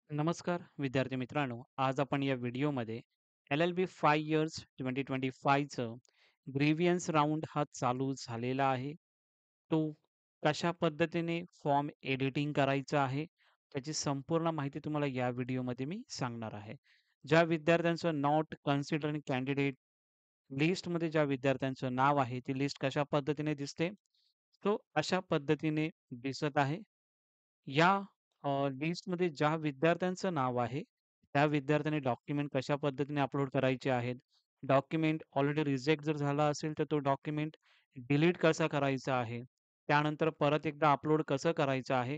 नमस्कार विद्यार्थी मित्रांनो. आज आपण या व्हिडिओमध्ये LLB 5 इयर्स 2025चं ग्रीव्हियन्स राउंड हा चालू झालेला आहे. तो कशा पद्धतीने फॉर्म एडिटिंग करायचं आहे, त्याची संपूर्ण माहिती तुम्हाला या व्हिडिओमध्ये मी सांगणार आहे. ज्या विद्यार्थ्यांचं नॉट कन्सिडरिंग कॅन्डिडेट लिस्टमध्ये ज्या विद्यार्थ्यांचं नाव आहे, ती लिस्ट कशा पद्धतीने दिसते? तो अशा पद्धतीने दिसत आहे. या लिस्टमध्ये ज्या विद्यार्थ्यांचं नाव आहे, त्या विद्यार्थ्यांनी डॉक्युमेंट कशा पद्धतीने अपलोड करायचे आहेत. डॉक्युमेंट ऑलरेडी रिजेक्ट जर झाला असेल, तर तो डॉक्युमेंट डिलीट कसा करायचा आहे. त्यानंतर परत एकदा अपलोड कसं करायचं आहे,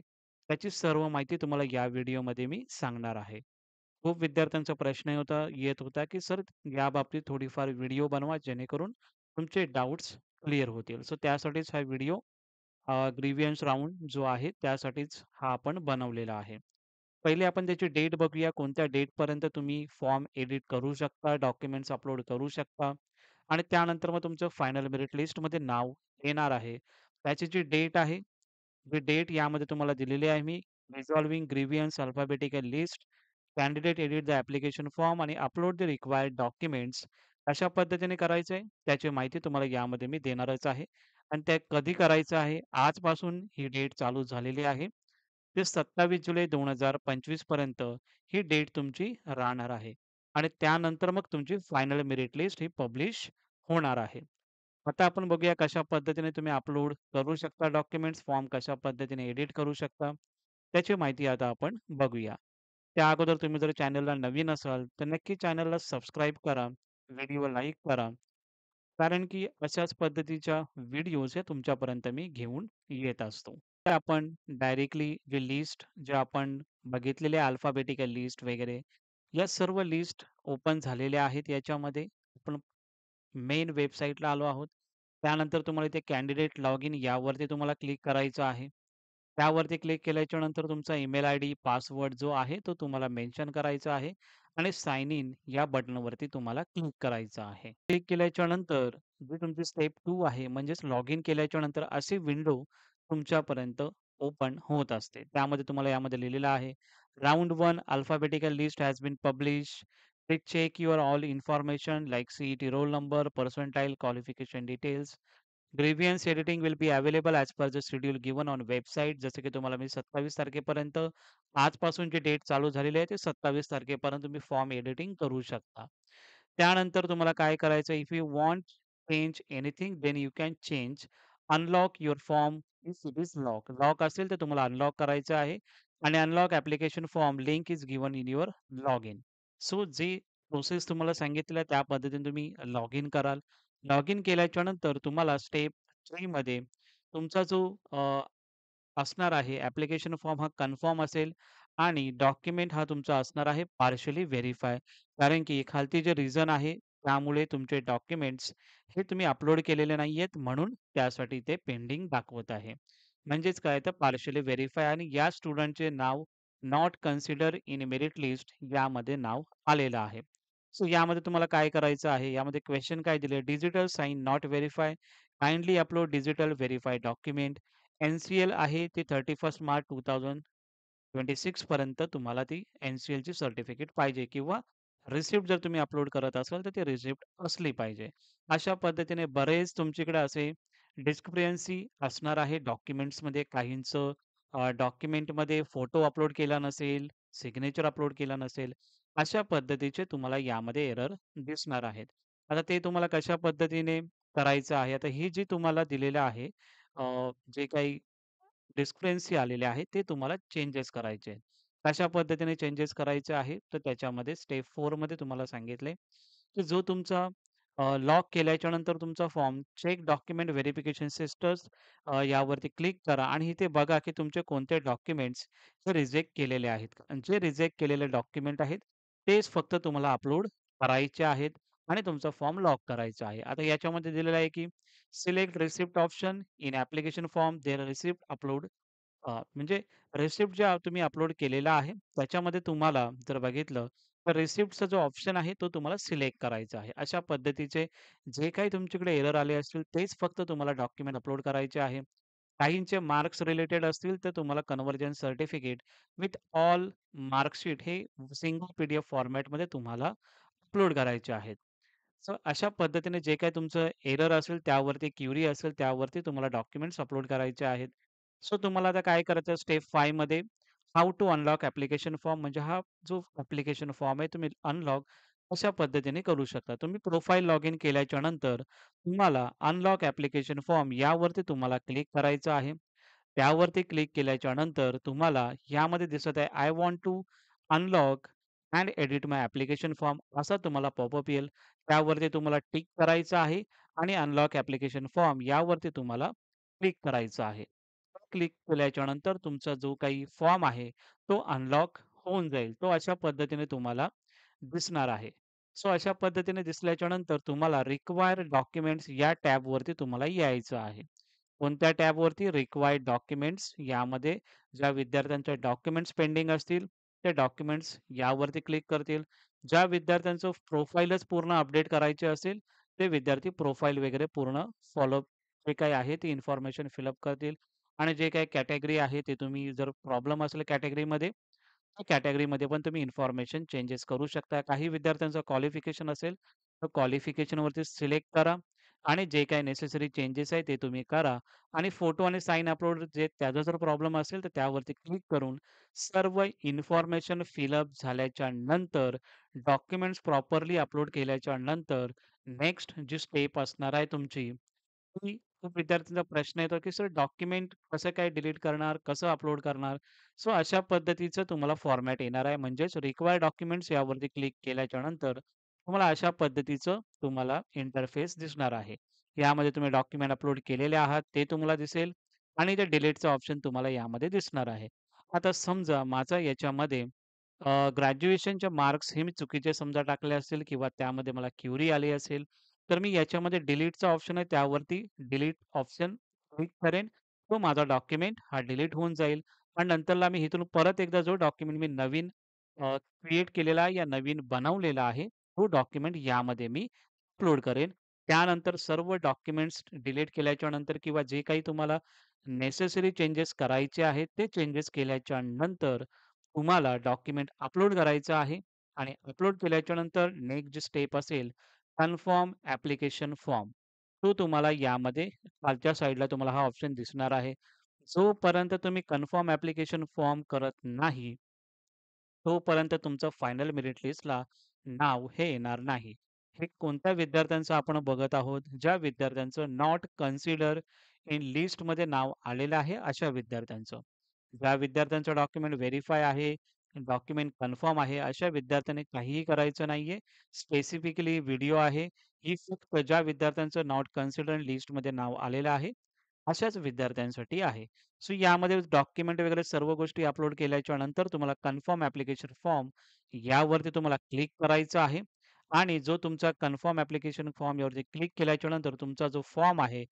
त्याची सर्व माहिती तुम्हाला या व्हिडिओमध्ये मी सांगणार आहे. खूप विद्यार्थ्यांचा प्रश्न येत होता, की सर याबाबतीत थोडीफार व्हिडिओ बनवा जेणेकरून तुमचे डाउट्स क्लिअर होतील. सो त्यासाठीच हा व्हिडिओ ग्रीव्हियन्स राउंड जो आहे त्यासाठीच हा आपण बनवलेला आहे. पहिले आपण त्याची डेट बघूया. कोणत्या डेटपर्यंत तुम्ही फॉर्म एडिट करू शकता, डॉक्युमेंट्स अपलोड करू शकता आणि त्यानंतर मग तुमचं फायनल मेरिट लिस्टमध्ये नाव येणार आहे. त्याची जी डेट आहे, जी डेट यामध्ये तुम्हाला दिलेली आहे मी. Resolving grievance alphabetical list, candidate edit the application form आणि अपलोड द रिक्वायर्ड डॉक्युमेंट्स कशा पद्धतीने करायचं आहे, त्याची माहिती तुम्हाला यामध्ये मी देणारच आहे. आणि ते कधी करायचं आहे, आजपासून ही डेट चालू झालेली आहे. ते 27 जुलै 2025 पर्यंत ही डेट तुमची राहणार आहे. आणि त्यानंतर मग तुमची फायनल मेरिट लिस्ट ही पब्लिश होणार आहे. आता आपण बघूया कशा पद्धतीने तुम्ही अपलोड करू शकता डॉक्युमेंट्स, फॉर्म कशा पद्धतीने एडिट करू शकता, त्याची माहिती आता आपण बघूया. त्या अगोदर तुम्ही जर चॅनलला नवीन असाल, तर नक्की चॅनलला सबस्क्राईब करा, व्हिडिओ लाईक करा. कारण की अशाच पद्धतीच्या व्हिडिओज हे तुमच्यापर्यंत मी घेऊन येत असतो. तर आपण डायरेक्टली जे लिस्ट जे आपण बघितलेले अल्फाबेटिकल लिस्ट वगैरे, या सर्व लिस्ट ओपन झालेल्या आहेत याच्यामध्ये. आपण मेन वेबसाईटला आलो आहोत. त्यानंतर तुम्हाला इथे कॅन्डिडेट लॉगिन यावरती तुम्हाला क्लिक करायचं आहे. त्यावरती क्लिक केल्याच्या नंतर तुमचा ईमेल आयडी, पासवर्ड जो आहे तो तुम्हाला मेन्शन करायचा आहे आणि साइन इन या बटनवरती तुम्हाला क्लिक करायचं आहे. क्लिक केल्याच्या नंतर जी तुमची स्टेप 2 आहे म्हणजेच लॉगिन केल्याच्या नंतर अशी विंडो तुमच्यापर्यंत ओपन होत असते. त्यामध्ये तुम्हाला यामध्ये लिहिलेलं आहे, round 1 alphabetical list has been published. Please check your all information like CET roll number, percentile, qualification details. Grievance editing will be available as per the schedule given on website. जसं की तुम्हाला मी 27 तारखेपर्यंत आजपासून जी डेट चालू झालेली आहे, ते 27 तारखेपर्यंत तुम्ही फॉर्म एडिटिंग करू शकता. त्यानंतर तुम्हाला काय करायचं, if you want change anything, then you can change. Unlock your form if it is lock. Lock असेल तर तुम्हाला अनलॉक करायचं आहे आणि unlock application form link is given in your login. So जी प्रोसेस तुम्हाला सांगितल्या त्या पद्धतीने तुम्ही लॉग इन कराल. लॉग इन केल्याच्या नंतर तुम्हाला स्टेप 3 मध्ये तुमचा जो असणार आहे ॲप्लिकेशन फॉर्म हा कन्फर्म असेल आणि डॉक्युमेंट हा तुमचा असणार आहे पार्शियली व्हेरिफाय. कारण की खालती जे रिझन आहे त्यामुळे तुमचे डॉक्युमेंट्स हे तुम्ही अपलोड केलेले नाहीयेत म्हणून त्यासाठी ते पेंडिंग दाखवत आहे. म्हणजेच काय तर पार्शियली व्हेरिफाय आणि या स्टुडंटचे नाव not consider in merit list यामध्ये नाव आलेलं आहे. सो यामध्ये तुम्हाला काय करायचं आहे, यामध्ये क्वेशन काय दिले, digital sign not verify, kindly upload digital verified document. NCL आहे ते 31 मार्च 2026 पर्यंत तुम्हाला ती एन-सी-एलची सर्टिफिकेट पाहिजे किंवा रिसिप्ट जर तुम्ही अपलोड करत असाल, तर ती रिसिप्ट असली पाहिजे. अशा पद्धतीने बरेच तुमच्याकडे असे डिस्क्रिपन्सी असणार आहे डॉक्युमेंट्समध्ये. काहींचं डॉक्युमेंटमध्ये फोटो अपलोड केला नसेल, सिग्नेचर अपलोड केला नसेल. अशा पद्धतीचे तुम्हाला यामध्ये एरर दिसणार आहेत. आता ते तुम्हाला कशा पद्धतीने करायचं आहे, आता ही जी तुम्हाला दिलेलं आहे जे काही डिस्क्रिपन्सी आलेले आहे, ते तुम्हाला चेंजेस करायचे आहेत. कशा पद्धतीने चेंजेस करायचे आहे, तर त्याच्यामध्ये स्टेप 4 मध्ये तुम्हाला सांगितले, की जो तुमचा लॉक केल्याच्या नंतर तुमचा form check document verification sisters यावरती क्लिक करा आणि इथे बघा, की तुमचे कोणते डॉक्युमेंट्स हे रिजेक्ट केलेले आहेत का? आणि जे रिजेक्ट केलेले डॉक्युमेंट आहेत, तेच फक्त तुम्हाला अपलोड करायचे आहेत आणि तुमचा फॉर्म लॉक करायचा आहे. आता याच्यामध्ये दिलेलं आहे, की select receipt option in application form their receipt upload. म्हणजे रिसिप्ट जे तुम्ही अपलोड केलेला आहे, त्याच्यामध्ये तुम्हाला जर बघितलं, तर रिसिप्टचा जो ऑप्शन आहे, तो तुम्हाला सिलेक्ट करायचा आहे. अशा पद्धतीचे जे काही तुमच्याकडे एरर आले असतील, तेच फक्त तुम्हाला डॉक्युमेंट अपलोड करायचे आहे. काहींचे मार्क्स रिलेटेड असतील, तर तुम्हाला conversion certificate with all marksheet हे सिंगल पी-डी-एफ फॉर्मॅटमध्ये तुम्हाला अपलोड करायचे आहेत. सो अशा पद्धतीने जे काही तुमचं एरर असेल, त्यावरती क्वेरी असेल, त्यावरती तुम्हाला डॉक्युमेंट्स अपलोड करायचे आहेत. सो तुम्हाला आता काय करायचं स्टेप 5 मध्ये how to unlock application form म्हणजे हा जो ॲप्लिकेशन फॉर्म आहे, तुम्ही अनलॉक अशा पद्धतीने करू शकता. तुम्ही प्रोफाइल लॉगिन केल्याच्या नंतर तुम्हाला अनलॉक ॲप्लिकेशन फॉर्म यावरती तुम्हाला क्लिक करायचं आहे. त्यावरती क्लिक केल्याच्या नंतर तुम्हाला यामध्ये दिसत आहे, I want to unlock and edit my application form असा तुम्हाला पॉपअप येईल. त्यावरती तुम्हाला टिक करायचं आहे आणि अनलॉक ॲप्लिकेशन फॉर्म यावरती तुम्हाला क्लिक करायचं आहे. क्लिक केल्याच्या नंतर तुमचा जो काही फॉर्म आहे, तो अनलॉक होऊन जाईल. तो अशा पद्धतीने तुम्हाला दिसणार आहे. सो अशा पद्धतीने दिसल्याच्या नंतर तुम्हाला रिक्वायर्ड डॉक्युमेंट्स या टॅबवरती तुम्हाला यायचं आहे. कोणत्या टॅबवरती? रिक्वायर्ड डॉक्युमेंट्स यामध्ये ज्या विद्यार्थ्यांचे डॉक्युमेंट्स पेंडिंग असतील, ते डॉक्युमेंट्स यावरती क्लिक करतील. ज्या विद्यार्थ्यांचं प्रोफाईलच पूर्ण अपडेट करायचे असेल, ते विद्यार्थी प्रोफाईल वगैरे पूर्ण फॉलोअप जे काही आहे ती इन्फॉर्मेशन फिलअप करतील आणि जे काही कॅटेगरी आहे ते तुम्ही जर प्रॉब्लेम असेल कॅटेगरीमध्ये, त्या कॅटेगरीमध्ये पण तुम्ही इन्फॉर्मेशन चेंजेस करू शकता. काही विद्यार्थ्यांचं क्वालिफिकेशन असेल, तर क्वालिफिकेशनवरती सिलेक्ट करा आणि जे काही नेसेसरी चेंजेस आहे ते तुम्ही करा आणि फोटो आणि साइन अपलोड जे त्याचा जर प्रॉब्लेम असेल, तर त्यावरती क्लिक करून सर्व इन्फॉर्मेशन फिलअप झाल्याच्या नंतर, डॉक्युमेंट्स प्रॉपरली अपलोड केल्याच्या नंतर, नेक्स्ट जी स्टेप असणार आहे तुमची, की खूप विद्यार्थ्यांचा प्रश्न येतो, की सर डॉक्युमेंट कसं काय डिलीट करणार? कसं अपलोड करणार? सो अशा पद्धतीचं तुम्हाला फॉर्मॅट येणार आहे. म्हणजेच रिक्वायर्ड डॉक्युमेंट्स यावरती क्लिक केल्याच्या नंतर तुम्हाला अशा पद्धतीचं तुम्हाला इंटरफेस दिसणार आहे. यामध्ये तुम्ही डॉक्युमेंट अपलोड केलेले आहात ते तुम्हाला दिसेल आणि ते डिलीटचं ऑप्शन तुम्हाला यामध्ये दिसणार आहे. आता समजा माझा याच्यामध्ये ग्रॅज्युएशनचे मार्क्स हे मी चुकीचे समजा टाकले असतील किंवा त्यामध्ये मला क्वेरी आली असेल, तर मी याच्यामध्ये डिलीटचा ऑप्शन आहे त्यावरती डिलीट ऑप्शन क्लिक करेन. तो माझा डॉक्युमेंट हा डिलीट होऊन जाईल आणि नंतरला मी इथून परत एकदा जो डॉक्युमेंट मी नवीन क्रिएट केलेला आहे या नवीन बनवलेला आहे, तो डॉक्युमेंट यामध्ये मी अपलोड करेन. त्यानंतर सर्व डॉक्युमेंट्स डिलीट केल्याच्या नंतर किंवा जे काही तुम्हाला नेसेसरी चेंजेस करायचे आहेत, ते चेंजेस केल्याच्या नंतर तुम्हाला डॉक्युमेंट अपलोड करायचं आहे आणि अपलोड केल्याच्या नंतर नेक्स्ट जी स्टेप असेल, कन्फर्म ॲप्लिकेशन फॉर्म. तो तुम्हाला यामध्ये खालच्या साइडला तुम्हाला हा ऑप्शन दिसणार आहे. जोपर्यंत तुम्ही कन्फर्म ॲप्लिकेशन फॉर्म करत नाही, तोपर्यंत तुमचं फायनल मेरिट लिस्टला नाव हे येणार नाही. हे कोणत्या विद्यार्थ्यांचं आपण बघत आहोत? ज्या विद्यार्थ्यांचं नॉट कन्सिडर इन लिस्टमध्ये नाव आलेलं आहे, अशा विद्यार्थ्यांचं. ज्या विद्यार्थ्यांचं डॉक्युमेंट व्हेरिफाय आहे, डॉक्युमेंट कन्फर्म आहे, अशा विद्यार्थ्यांनी काहीही करायचं नाहीये. स्पेसिफिकली व्हिडिओ आहे, ही फक्त ज्या विद्यार्थ्यांचं नॉट कन्सिडर लिस्टमध्ये नाव आलेलं आहे, अशाच विद्यार्थ्यांसाठी आहे. सो यामध्ये डॉक्युमेंट वगैरे सर्व गोष्टी अपलोड केल्याच्या नंतर तुम्हाला कन्फर्म ॲप्लिकेशन फॉर्म यावरती तुम्हाला क्लिक करायचं आहे आणि जो तुमचा कन्फर्म ॲप्लिकेशन फॉर्म यावरती क्लिक केल्याच्या नंतर तुमचा जो फॉर्म आहे,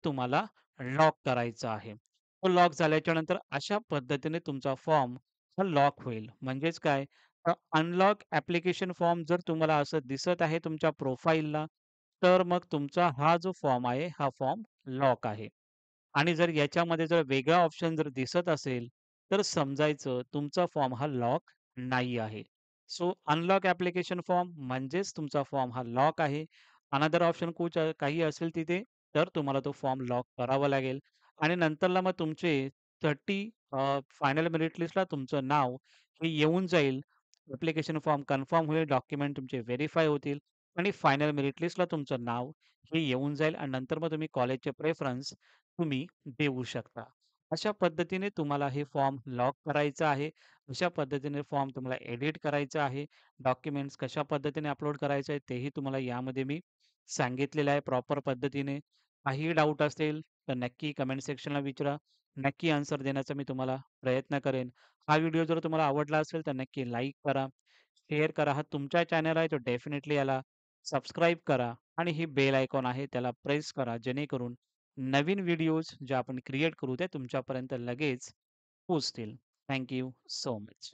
तुम्हाला लॉक करायचा आहे. तो लॉक झाल्याच्या नंतर अशा पद्धतीने तुमचा फॉर्म हा लॉक होईल. म्हणजेच काय? अनलॉक ॲप्लिकेशन फॉर्म जर तुम्हाला असं दिसत आहे तुमच्या प्रोफाइलला, तर मग तुमचा हा जो फॉर्म आहे, हा फॉर्म लॉक आहे. आणि जर याच्यामध्ये जर वेगळा ऑप्शन जर दिसत असेल, तर समजायचं तुमचा फॉर्म हा लॉक नाही आहे. सो अनलॉक ॲप्लिकेशन फॉर्म म्हणजेच तुमचा फॉर्म हा लॉक आहे. अनदर ऑप्शन काही असेल तिथे, तर तुम्हाला तो फॉर्म लॉक करावा लागेल आणि नंतरला मग तुमचे 30 फायनल मेरिट लिस्टला तुमचं नाव हे येऊन जाईल. ॲप्लिकेशन फॉर्म कन्फर्म होईल, डॉक्युमेंट तुमचे व्हेरिफाय होतील आणि फायनल मेरिट लिस्टला तुमचं नाव हे येऊन जाईल आणि नंतर मग तुम्ही कॉलेजचे प्रेफरन्स तुम्ही देऊ शकता. अशा पद्धतीने तुम्हाला हे फॉर्म लॉक करायचं आहे. अशा पद्धतीने फॉर्म तुम्हाला एडिट करायचा आहे. डॉक्युमेंट्स कशा पद्धतीने अपलोड करायचे आहे तेही तुम्हाला यामध्ये मी सांगितलेलं आहे प्रॉपर पद्धतीने. काहीही डाऊट असेल तर नक्की कमेंट सेक्शनला विचारा. नक्की आन्सर देण्याचा मी तुम्हाला प्रयत्न करेन. हा व्हिडिओ जर तुम्हाला आवडला असेल तर नक्की लाईक करा, शेअर करा. हा तुमचा चॅनल आहे तर डेफिनेटली याला सबस्क्राईब करा आणि ही बेल आयकॉन आहे त्याला प्रेस करा जेणेकरून नवीन व्हिडिओज जे आपण क्रिएट करू ते तुमच्यापर्यंत लगेच पोहोचतील. Thank you so much.